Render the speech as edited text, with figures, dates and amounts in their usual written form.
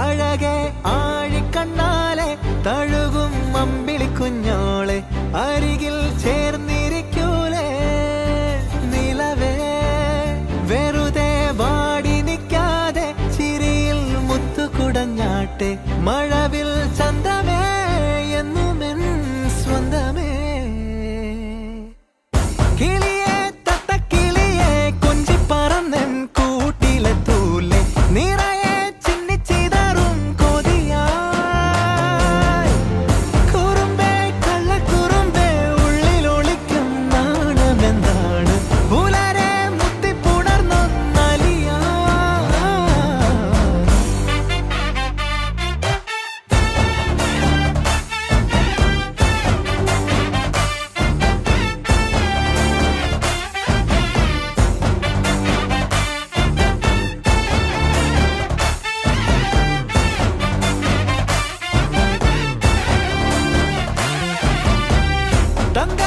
അഴകെ ആഴിക്കണ്ണാലെ തഴുകും അമ്പിളി കുഞ്ഞോളെ അരികിൽ ചേർന്നിരിക്കൂലേ നിലവേ വെറുതെ വാടി നിൽക്കാതെ ചിരിയിൽ മുത്തുകുടഞ്ഞാട്ടെ മഴവിൽ ചന്തമേ എന്നുമെൻ സ്വന്തമേ കിളിയെ തത്തക്കിളിയെ കൊഞ്ചി പറന്നൻ കൂട്ടിലെത്തൂലെ നിറയെ ചിന്നിച്ചിതറും കൊതിയായി കുറുമ്പേ കള്ളക്കുറുമ്പേ ഉള്ളിലൊളിക്കും നാണമെന്താണ് പുലരെ മുത്തിപ്പുണർന്നൊന്നലിയാ തങ്ക